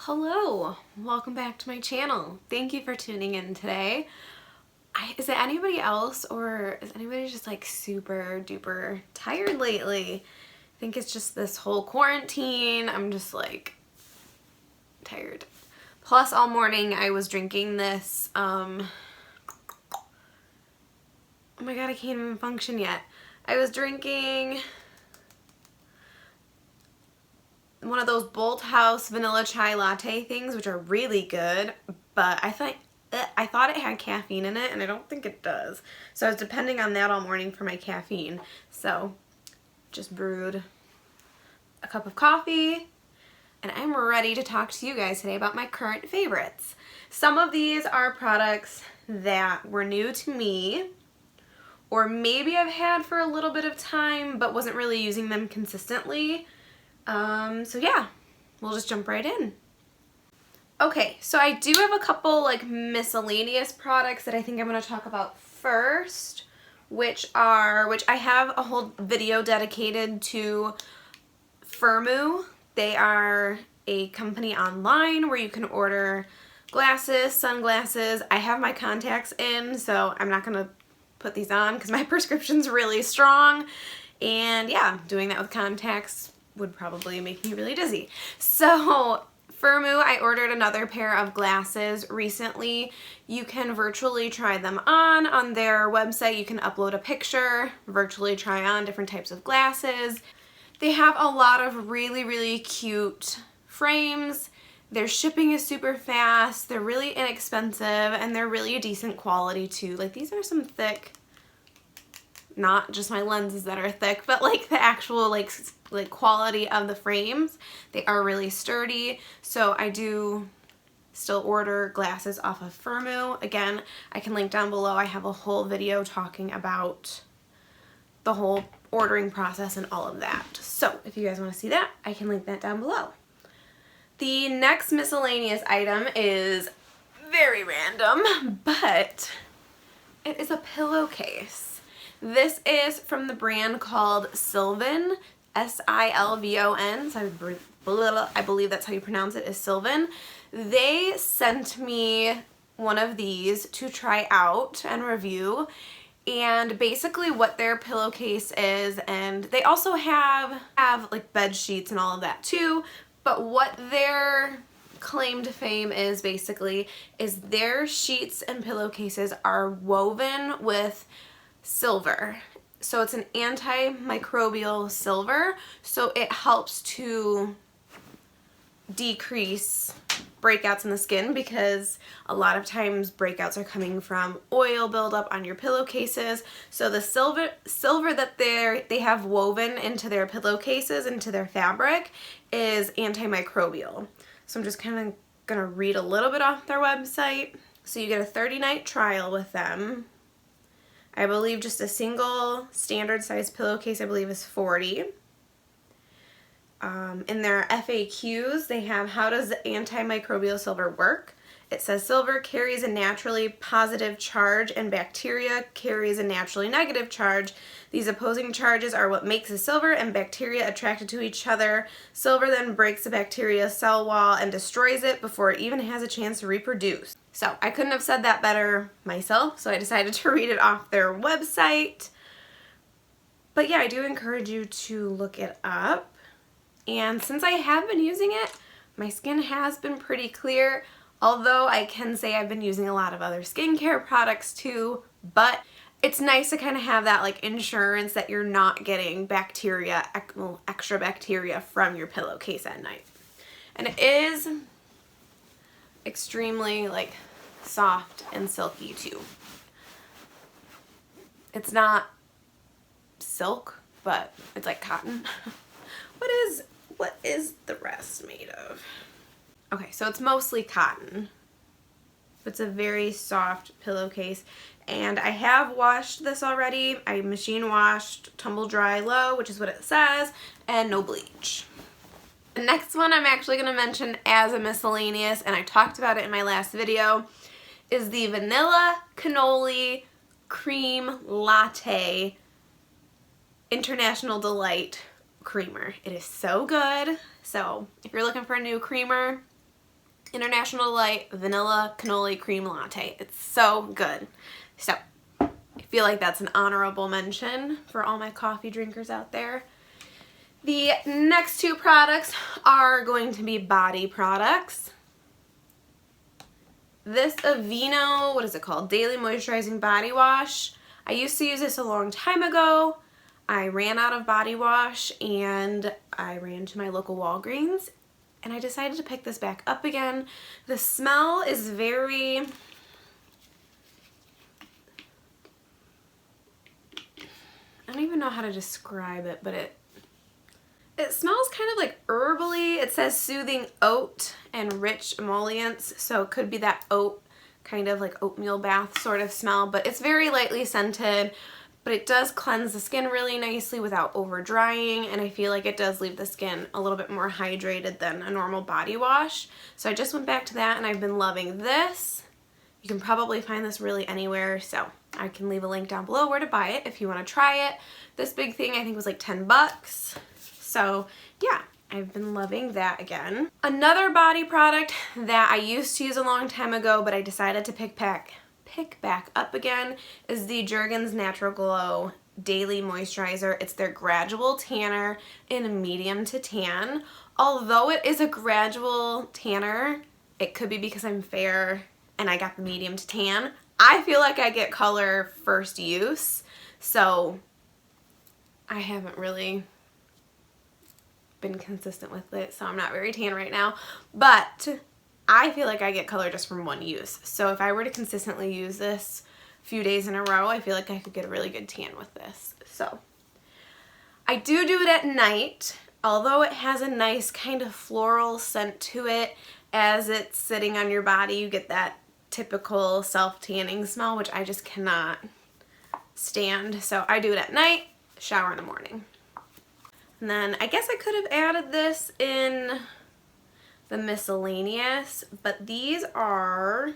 Hello, welcome back to my channel. Thank you for tuning in today. Is it anybody else, or is anybody just like super duper tired lately? I think it's just this whole quarantine. I'm just like tired. Plus all morning I was drinking this, oh my god, I can't even function yet. I was drinking one of those Bolt House vanilla chai latte things, which are really good, but I thought it had caffeine in it, and I don't think it does. So I was depending on that all morning for my caffeine. So just brewed a cup of coffee, and I'm ready to talk to you guys today about my current favorites. Some of these are products that were new to me, or maybe I've had for a little bit of time but wasn't really using them consistently. So yeah, we'll just jump right in. Okay, so I do have a couple like miscellaneous products that I think I'm going to talk about first, which I have a whole video dedicated to Firmoo. They are a company online where you can order glasses, sunglasses. I have my contacts in, so I'm not going to put these on because my prescription's really strong, and yeah, doing that with contacts would probably make me really dizzy. So Firmoo, I ordered another pair of glasses recently. You can virtually try them on their website. You can upload a picture, virtually try on different types of glasses. They have a lot of really cute frames. Their shipping is super fast. They're really inexpensive, and they're really a decent quality too. Like, these are some thick, not just my lenses that are thick, but like the actual like quality of the frames. They are really sturdy. So I do still order glasses off of Firmoo. Again, I can link down below. I have a whole video talking about the whole ordering process and all of that. So if you guys want to see that, I can link that down below. The next miscellaneous item is very random, but it is a pillowcase. This is from the brand called Sylvan, S-I-L-V-O-N, so I believe that's how you pronounce it, is Sylvan. They sent me one of these to try out and review, and basically what their pillowcase is, and they also have like bed sheets and all of that too, but what their claim to fame is basically is their sheets and pillowcases are woven with silver. So it's an antimicrobial silver, so it helps to decrease breakouts in the skin, because a lot of times breakouts are coming from oil buildup on your pillowcases. So the silver that they have woven into their pillowcases, into their fabric, is antimicrobial. So I'm just kind of gonna read a little bit off their website. So you get a 30-night trial with them. I believe just a single standard size pillowcase, I believe, is $40. In their FAQs, they have, how does antimicrobial silver work? It says silver carries a naturally positive charge and bacteria carries a naturally negative charge. These opposing charges are what makes the silver and bacteria attracted to each other. Silver then breaks the bacteria's cell wall and destroys it before it even has a chance to reproduce. So I couldn't have said that better myself, so I decided to read it off their website. But yeah, I do encourage you to look it up. And since I have been using it, my skin has been pretty clear, although I can say I've been using a lot of other skincare products too, but it's nice to kind of have that like insurance that you're not getting bacteria, extra bacteria from your pillowcase at night. And it is extremely like soft and silky too. It's not silk, but it's like cotton. What is the rest made of? Okay, so it's mostly cotton. It's a very soft pillowcase, and I have washed this already. I machine washed, tumble dry low, which is what it says, and no bleach. The next one I'm actually going to mention as a miscellaneous, and I talked about it in my last video, is the Vanilla Cannoli Cream Latte International Delight Creamer. It is so good. So if you're looking for a new creamer, International Delight Vanilla Cannoli Cream Latte. It's so good. So I feel like that's an honorable mention for all my coffee drinkers out there. The next two products are going to be body products. This Aveeno, what is it called? Daily Moisturizing Body Wash. I used to use this a long time ago. I ran out of body wash and I ran to my local Walgreens and I decided to pick this back up again. The smell is very... I don't even know how to describe it, but it smells kind of like herbally. It says soothing oat and rich emollients, so it could be that oat, kind of like oatmeal bath sort of smell, but it's very lightly scented, but it does cleanse the skin really nicely without over drying, and I feel like it does leave the skin a little bit more hydrated than a normal body wash. So I just went back to that and I've been loving this. You can probably find this really anywhere, so I can leave a link down below where to buy it if you want to try it. This big thing I think was like 10 bucks. So yeah, I've been loving that again. Another body product that I used to use a long time ago but I decided to pick back up again is the Jergens Natural Glow Daily Moisturizer. It's their gradual tanner in medium to tan. Although it is a gradual tanner, it could be because I'm fair and I got the medium to tan. I feel like I get color first use, so I haven't really been consistent with it, so I'm not very tan right now, but I feel like I get color just from one use. So if I were to consistently use this a few days in a row, I feel like I could get a really good tan with this. So I do it at night, although it has a nice kind of floral scent to it. As it's sitting on your body, you get that typical self-tanning smell, which I just cannot stand. So I do it at night, shower in the morning. And then I guess I could have added this in the miscellaneous, but these are,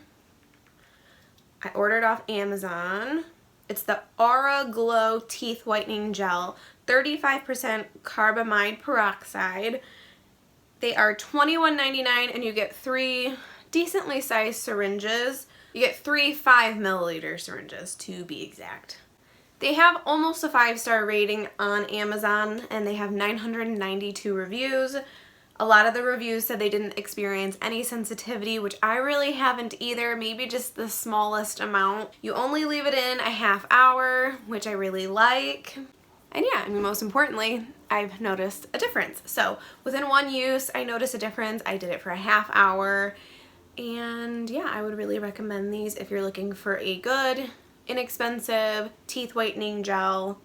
I ordered off Amazon. It's the Aura Glow Teeth Whitening Gel, 35% carbamide peroxide. They are $21.99 and you get 3 decently sized syringes. You get 3 5-milliliter syringes to be exact. They have almost a 5-star rating on Amazon and they have 992 reviews. A lot of the reviews said they didn't experience any sensitivity, which I really haven't either, maybe just the smallest amount. You only leave it in a half hour, which I really like. And yeah, I mean, most importantly, I've noticed a difference. So within one use, I noticed a difference. I did it for a half hour. And yeah, I would really recommend these if you're looking for a good, inexpensive teeth whitening gel.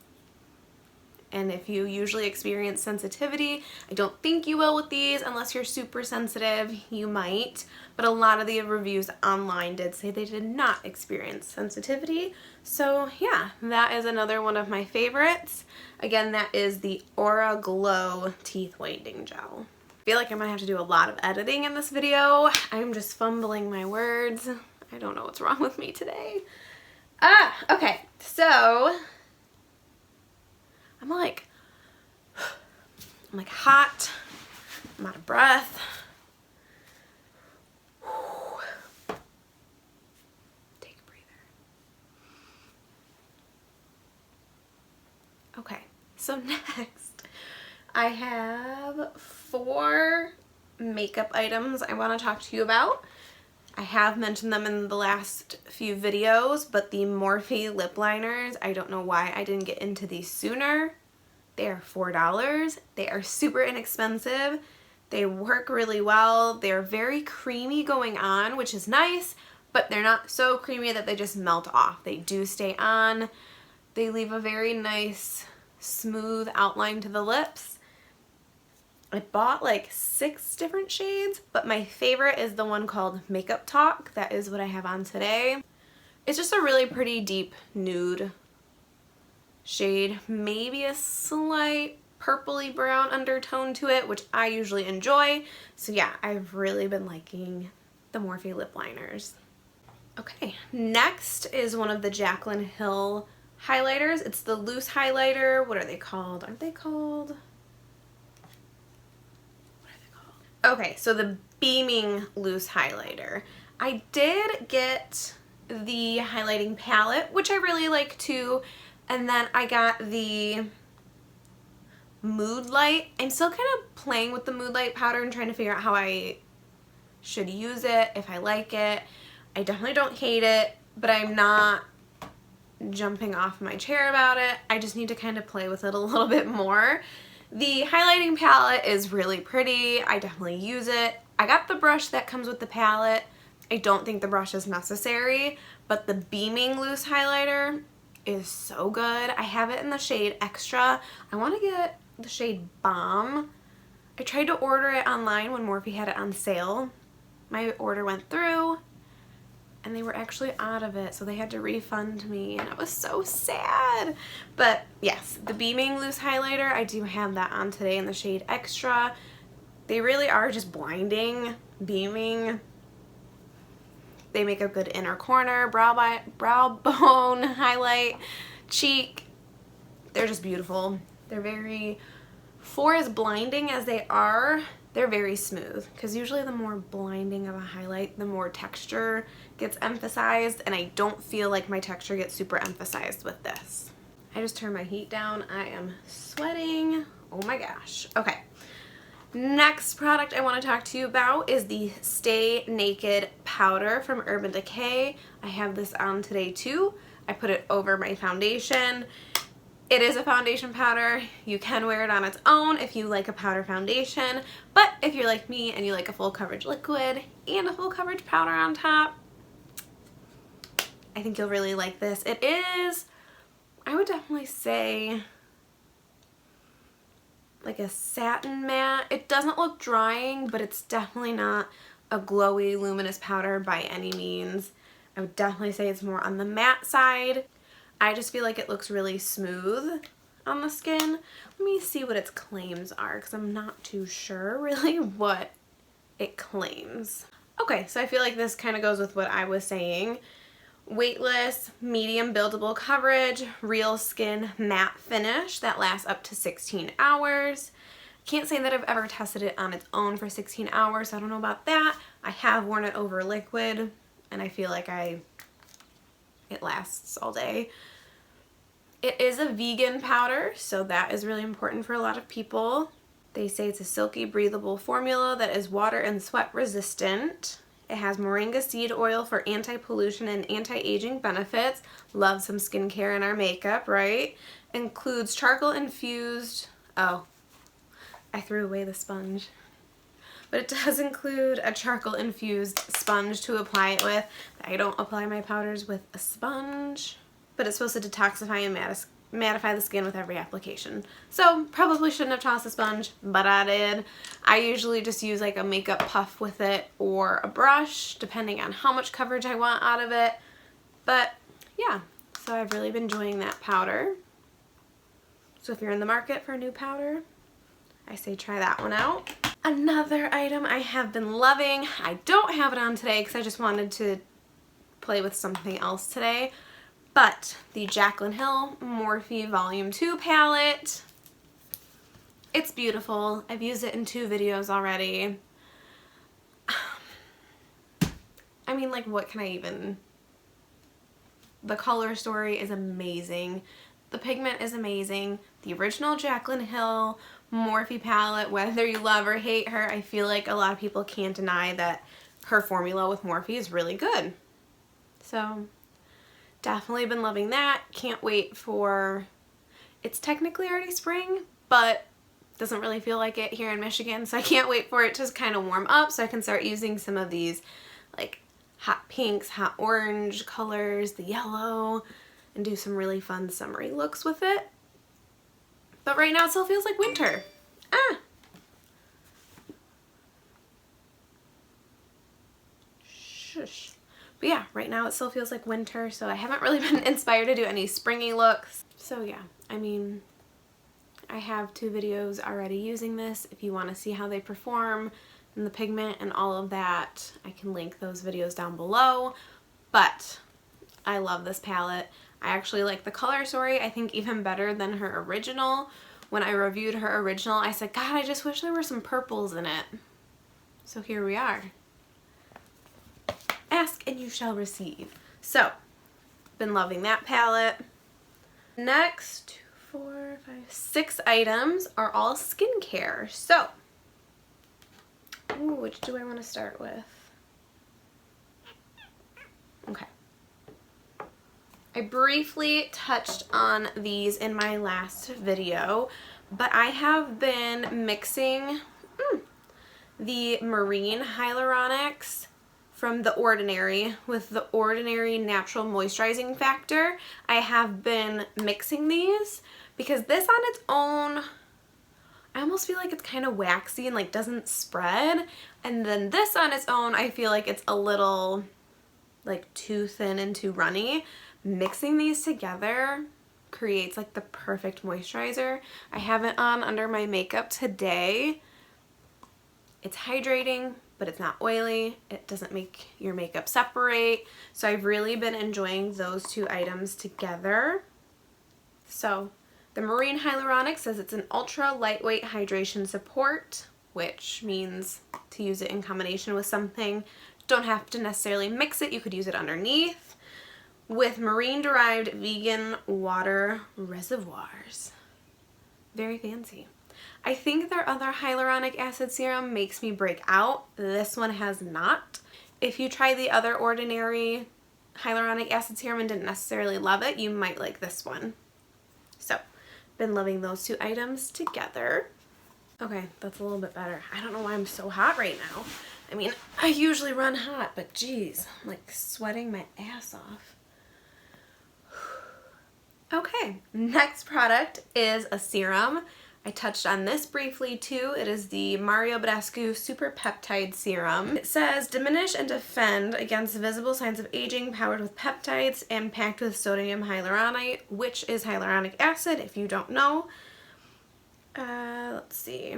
And if you usually experience sensitivity, I don't think you will with these unless you're super sensitive. You might, but a lot of the reviews online did say they did not experience sensitivity. So yeah, that is another one of my favorites. Again, that is the Aura Glow Teeth Whitening Gel. I feel like I'm gonna have to do a lot of editing in this video. I'm just fumbling my words. I don't know what's wrong with me today. Okay, so I'm like hot, I'm out of breath. Take a breather. Okay, so next I have 4 makeup items I want to talk to you about. I have mentioned them in the last few videos, but the Morphe lip liners, I don't know why I didn't get into these sooner. They are $4. They are super inexpensive. They work really well. They're very creamy going on, which is nice, but they're not so creamy that they just melt off. They do stay on. They leave a very nice, smooth outline to the lips. I bought like 6 different shades, but my favorite is the one called Makeup Talk. That is what I have on today. It's just a really pretty deep nude shade, maybe a slight purpley brown undertone to it, which I usually enjoy. So yeah, I've really been liking the Morphe lip liners. Okay, next is one of the Jaclyn Hill highlighters. It's the loose highlighter. What are they called? Aren't they called? Okay, so the Beaming Loose Highlighter. I did get the highlighting palette, which I really like too, and then I got the Mood Light. I'm still kind of playing with the Mood Light powder and trying to figure out how I should use it, if I like it. I definitely don't hate it, but I'm not jumping off my chair about it. I just need to kind of play with it a little bit more. The highlighting palette is really pretty. I definitely use it. I got the brush that comes with the palette. I don't think the brush is necessary, but the Beaming Loose Highlighter is so good. I have it in the shade Extra. I want to get the shade Bomb. I tried to order it online when Morphe had it on sale. My order went through and they were actually out of it, so they had to refund me, and it was so sad. But yes, the Beaming Loose Highlighter, I do have that on today in the shade Extra. They really are just blinding, beaming. They make a good inner corner, brow bone highlight, cheek. They're just beautiful. They're very, for as blinding as they are, they're very smooth, because usually the more blinding of a highlight, the more texture gets emphasized, and I don't feel like my texture gets super emphasized with this. I just turned my heat down. I am sweating. Oh my gosh. Okay. Next product I want to talk to you about is the Stay Naked powder from Urban Decay. I have this on today too. I put it over my foundation. It is a foundation powder. You can wear it on its own if you like a powder foundation, but if you're like me and you like a full coverage liquid and a full coverage powder on top, I think you'll really like this. It is, I would definitely say, like a satin matte. It doesn't look drying, but it's definitely not a glowy, luminous powder by any means. I would definitely say it's more on the matte side. I just feel like it looks really smooth on the skin. Let me see what its claims are, because I'm not too sure really what it claims. Okay, so I feel like this kind of goes with what I was saying. Weightless, medium buildable coverage, real skin matte finish that lasts up to 16 hours. Can't say that I've ever tested it on its own for 16 hours, so I don't know about that. I have worn it over liquid, and I feel like it lasts all day. It is a vegan powder, so that is really important for a lot of people. They say it's a silky, breathable formula that is water and sweat resistant. It has moringa seed oil for anti-pollution and anti-aging benefits. Love some skincare in our makeup, right? Includes charcoal infused, oh, I threw away the sponge. But it does include a charcoal infused sponge to apply it with. I don't apply my powders with a sponge, but it's supposed to detoxify and mattify the skin with every application. So probably shouldn't have tossed the sponge, but I did. I usually just use like a makeup puff with it or a brush, depending on how much coverage I want out of it. But yeah, so I've really been enjoying that powder. So if you're in the market for a new powder, I say try that one out. Another item I have been loving, I don't have it on today because I just wanted to play with something else today, but the Jaclyn Hill Morphe Volume 2 palette. It's beautiful. I've used it in 2 videos already. I mean, like, what can I even... The color story is amazing. The pigment is amazing. The original Jaclyn Hill Morphe palette, whether you love or hate her, I feel like a lot of people can't deny that her formula with Morphe is really good. So definitely been loving that. Can't wait for, it's technically already spring, but doesn't really feel like it here in Michigan, so I can't wait for it to kind of warm up so I can start using some of these like hot pinks, hot orange colors, the yellow, and do some really fun summery looks with it. But right now it still feels like winter. Shush. But yeah, right now it still feels like winter, so I haven't really been inspired to do any springy looks. So yeah, I mean, I have 2 videos already using this. If you want to see how they perform and the pigment and all of that, I can link those videos down below. But I love this palette. I actually like the color story, I think, even better than her original. When I reviewed her original, I said, God, I just wish there were some purples in it. So here we are. Ask and you shall receive. So, been loving that palette. Next, 4, 5, 6 items are all skincare. So, ooh, which do I want to start with? Okay. I briefly touched on these in my last video, but I have been mixing the Marine Hyaluronics from The Ordinary with the Ordinary Natural Moisturizing Factor. I have been mixing these because this on its own, I almost feel like it's kind of waxy and like doesn't spread. And then this on its own, I feel like it's a little like too thin and too runny. Mixing these together creates like the perfect moisturizer. I have it on under my makeup today. It's hydrating, but it's not oily. It doesn't make your makeup separate. So I've really been enjoying those two items together. So the Marine Hyaluronic says it's an ultra lightweight hydration support, which means to use it in combination with something. Don't have to necessarily mix it. You could use it underneath. With marine-derived vegan water reservoirs. Very fancy. I think their other hyaluronic acid serum makes me break out. This one has not. If you try the other Ordinary hyaluronic acid serum and didn't necessarily love it, you might like this one. So, been loving those two items together. Okay, that's a little bit better. I don't know why I'm so hot right now. I mean, I usually run hot, but geez, I'm like sweating my ass off. Okay, next product is a serum. I touched on this briefly too. It is the Badescu Super Peptide Serum. It says, diminish and defend against visible signs of aging, powered with peptides and packed with sodium hyaluronate, which is hyaluronic acid, if you don't know. Let's see.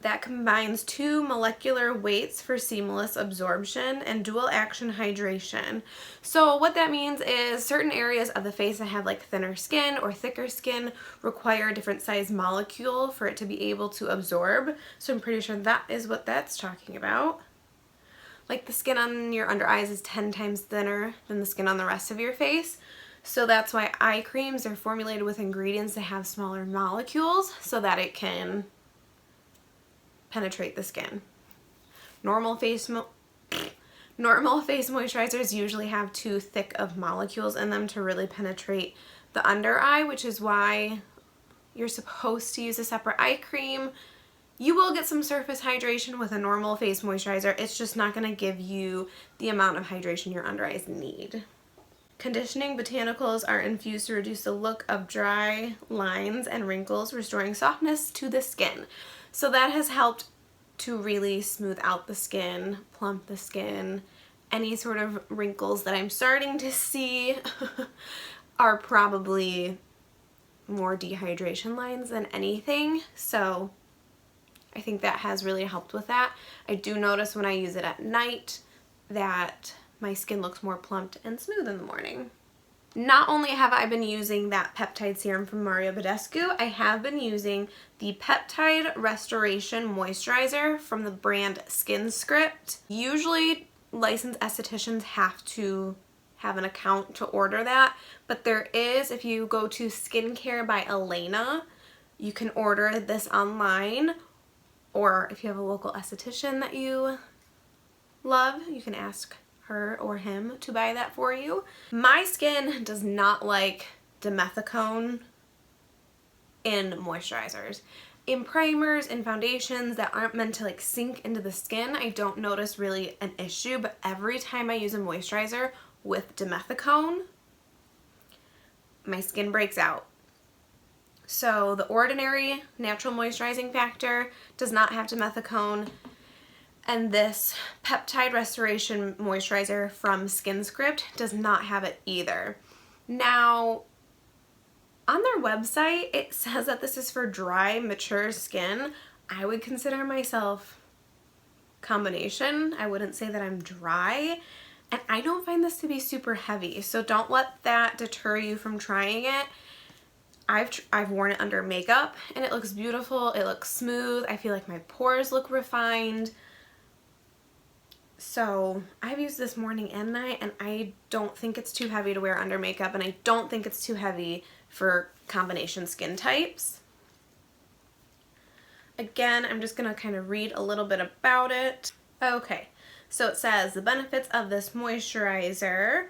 That combines 2 molecular weights for seamless absorption and dual action hydration. So what that means is certain areas of the face that have like thinner skin or thicker skin require a different size molecule for it to be able to absorb. So I'm pretty sure that is what that's talking about. Like the skin on your under eyes is 10 times thinner than the skin on the rest of your face. So that's why eye creams are formulated with ingredients that have smaller molecules so that it can penetrate the skin. Normal face moisturizers usually have too thick of molecules in them to really penetrate the under eye, which is why you're supposed to use a separate eye cream. You will get some surface hydration with a normal face moisturizer. It's just not going to give you the amount of hydration your under eyes need. Conditioning botanicals are infused to reduce the look of dry lines and wrinkles, restoring softness to the skin. So that has helped to really smooth out the skin, plump the skin. Any sort of wrinkles that I'm starting to see are probably more dehydration lines than anything. So I think that has really helped with that. I do notice when I use it at night that my skin looks more plumped and smooth in the morning. Not only have I been using that peptide serum from Badescu, I have been using the Peptide Restoration Moisturizer from the brand SkinScript. Usually licensed estheticians have to have an account to order that, but there is, if you go to Skincare by Elena, you can order this online, or if you have a local esthetician that you love, you can ask her or him to buy that for you. My skin does not like dimethicone in moisturizers. In primers and foundations that aren't meant to like sink into the skin, I don't notice really an issue, but every time I use a moisturizer with dimethicone, my skin breaks out. So the Ordinary Natural Moisturizing Factor does not have dimethicone, and this Peptide Restoration Moisturizer from SkinScript does not have it either. Now, on their website, it says that this is for dry, mature skin. I would consider myself combination. I wouldn't say that I'm dry, and I don't find this to be super heavy, so don't let that deter you from trying it. I've worn it under makeup and it looks beautiful. It looks smooth. I feel like my pores look refined. So I've used this morning and night, and I don't think it's too heavy to wear under makeup, and I don't think it's too heavy for combination skin types. Again, I'm just gonna kind of read a little bit about it. Okay, so it says the benefits of this moisturizer.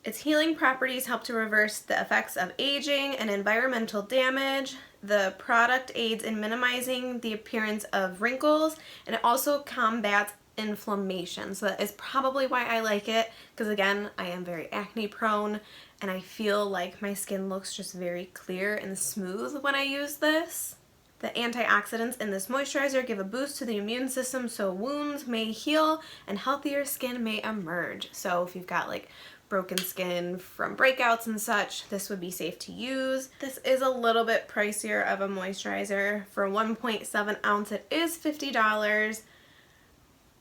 Its healing properties help to reverse the effects of aging and environmental damage. The product aids in minimizing the appearance of wrinkles, and it also combats inflammation. So that is probably why I like it, because again, I am very acne prone and I feel like my skin looks just very clear and smooth when I use this. The antioxidants in this moisturizer give a boost to the immune system so wounds may heal and healthier skin may emerge. So if you've got like broken skin from breakouts and such, this would be safe to use. This is a little bit pricier of a moisturizer. For 1.7 ounce, it is $50,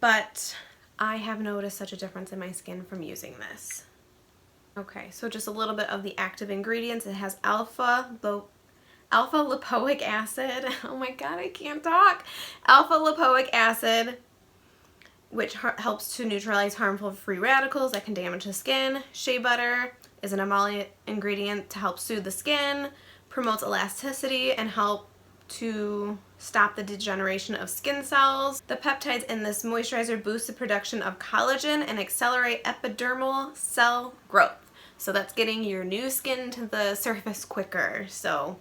but I have noticed such a difference in my skin from using this. Okay, so just a little bit of the active ingredients. It has alpha lipoic acid. Oh my god, I can't talk. Alpha lipoic acid, which helps to neutralize harmful free radicals that can damage the skin. Shea butter is an emollient ingredient to help soothe the skin, promotes elasticity, and help to stop the degeneration of skin cells. The peptides in this moisturizer boost the production of collagen and accelerate epidermal cell growth. So that's getting your new skin to the surface quicker, so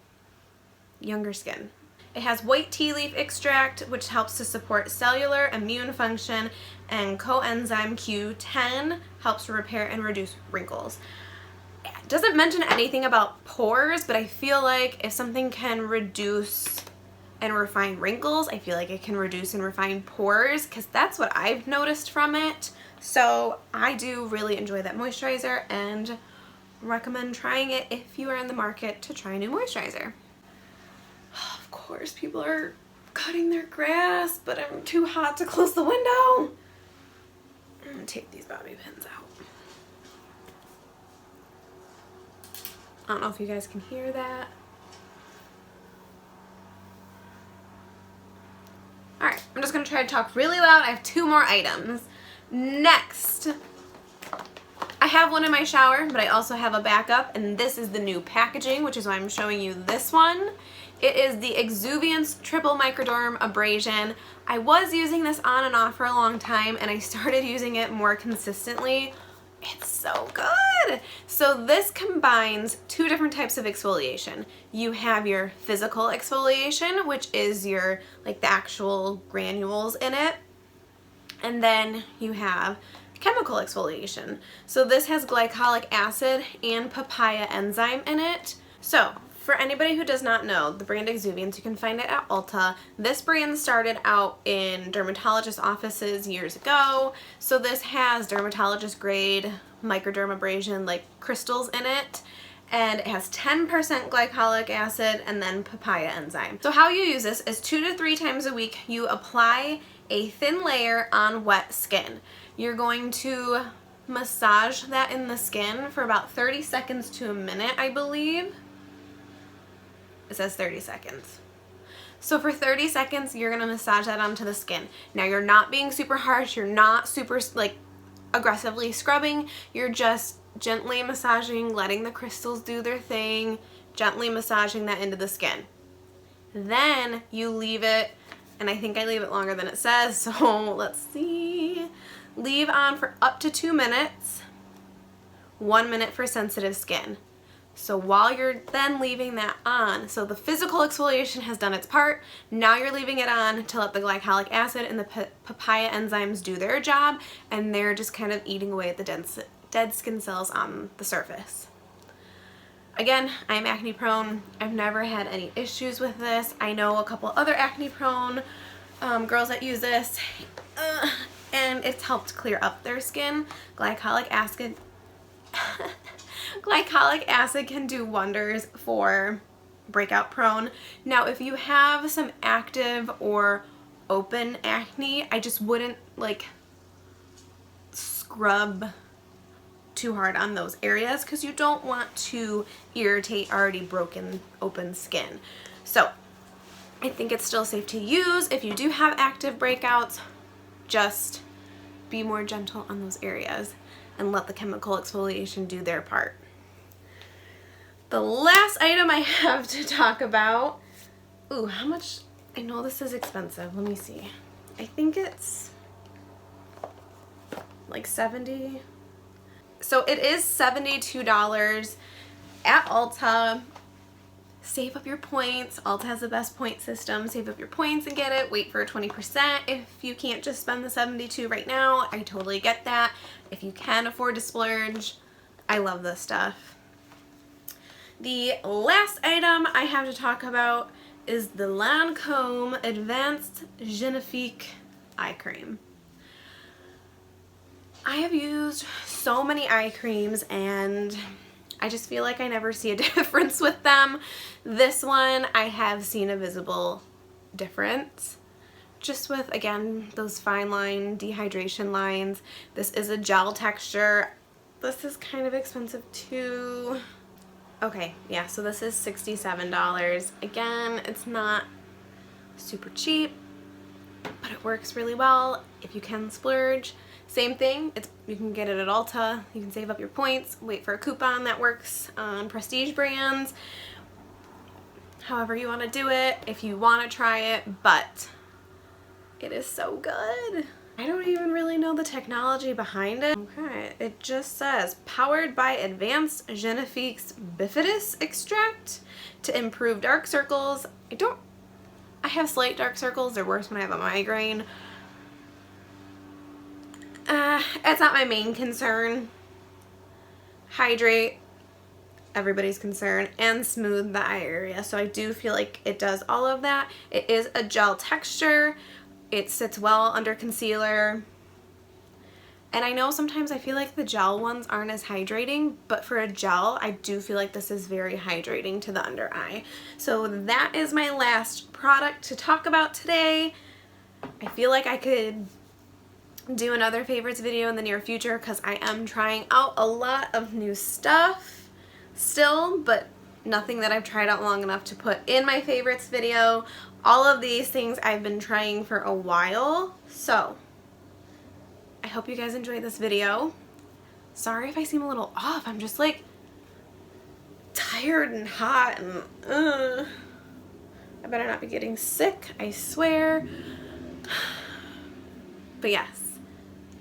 younger skin. It has white tea leaf extract, which helps to support cellular immune function, and coenzyme Q10 helps to repair and reduce wrinkles. It doesn't mention anything about pores, but I feel like if something can reduce and refine wrinkles, I feel like it can reduce and refine pores, because that's what I've noticed from it. So I do really enjoy that moisturizer and recommend trying it if you are in the market to try a new moisturizer. Of course, people are cutting their grass, but I'm too hot to close the window. I'm gonna take these bobby pins out. I don't know if you guys can hear that. Alright, I'm just gonna try to talk really loud. I have 2 more items. Next, I have one in my shower, but I also have a backup, and this is the new packaging, which is why I'm showing you this one. It is the Exuviance Triple Microderm Abrasion. I was using this on and off for a long time, and I started using it more consistently. It's so good! So this combines 2 different types of exfoliation. You have your physical exfoliation, which is your, like, the actual granules in it. And then you have chemical exfoliation. So this has glycolic acid and papaya enzyme in it. So for anybody who does not know, the brand Exuviance, you can find it at Ulta. This brand started out in dermatologist offices years ago. So this has dermatologist grade microdermabrasion, like crystals in it. And it has 10% glycolic acid and then papaya enzyme. So how you use this is 2 to 3 times a week you apply a thin layer on wet skin. You're going to massage that in the skin for about 30 seconds to a minute, I believe. It says 30 seconds. So for 30 seconds, you're gonna massage that onto the skin. Now you're not being super harsh, you're not super like aggressively scrubbing, you're just gently massaging, letting the crystals do their thing, gently massaging that into the skin. Then you leave it, and I think I leave it longer than it says, so let's see. Leave on for up to 2 minutes, 1 minute for sensitive skin. So while you're then leaving that on, so the physical exfoliation has done its part, now you're leaving it on to let the glycolic acid and the papaya enzymes do their job, and they're just kind of eating away at the dead skin cells on the surface. Again, I'm acne prone. I've never had any issues with this. I know a couple other acne prone girls that use this, and it's helped clear up their skin. Glycolic acid can do wonders for breakout prone. Now, if you have some active or open acne, I just wouldn't like scrub too hard on those areas because you don't want to irritate already broken open skin. So I think it's still safe to use. If you do have active breakouts, just be more gentle on those areas and let the chemical exfoliation do their part. The last item I have to talk about, ooh, how much, I know this is expensive, let me see. I think it's like 70. So it is $72 at Ulta. Save up your points. Ulta has the best point system. Save up your points and get it. Wait for 20%. If you can't just spend the $72 right now, I totally get that. If you can afford to splurge, I love this stuff. The last item I have to talk about is the Lancome Advanced Genifique Eye Cream. I have used so many eye creams and I just feel like I never see a difference with them. This one, I have seen a visible difference. Just with, again, those fine line dehydration lines. This is a gel texture. This is kind of expensive too. Okay, yeah, so this is $67. Again, it's not super cheap, but it works really well if you can splurge. Same thing, you can get it at Ulta, you can save up your points, wait for a coupon that works on prestige brands, however you want to do it, if you want to try it, but it is so good. I don't even really know the technology behind it. Okay, it just says, powered by advanced Genifique's bifidus extract to improve dark circles. I have slight dark circles, they're worse when I have a migraine. It's not my main concern. Hydrate, everybody's concern, and smooth the eye area. So I do feel like it does all of that. It is a gel texture. It sits well under concealer. And I know sometimes I feel like the gel ones aren't as hydrating, but for a gel, I do feel like this is very hydrating to the under eye. So that is my last product to talk about today. I feel like I could do another favorites video in the near future because I am trying out a lot of new stuff still, but nothing that I've tried out long enough to put in my favorites video. All of these things I've been trying for a while, so I hope you guys enjoyed this video. Sorry if I seem a little off, I'm just like tired and hot and I better not be getting sick, I swear. But yes,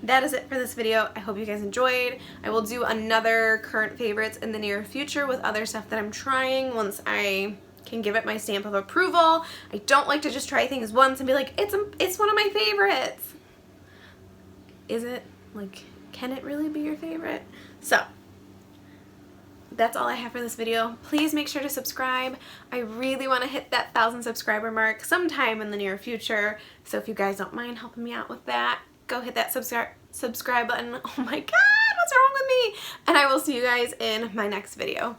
that is it for this video. I hope you guys enjoyed. I will do another current favorites in the near future with other stuff that I'm trying once I can give it my stamp of approval. I don't like to just try things once and be like, it's one of my favorites. Is it? Like, can it really be your favorite? So that's all I have for this video. Please make sure to subscribe. I really want to hit that 1,000 subscriber mark sometime in the near future. So if you guys don't mind helping me out with that, go hit that subscribe button. Oh my god, what's wrong with me? And I will see you guys in my next video.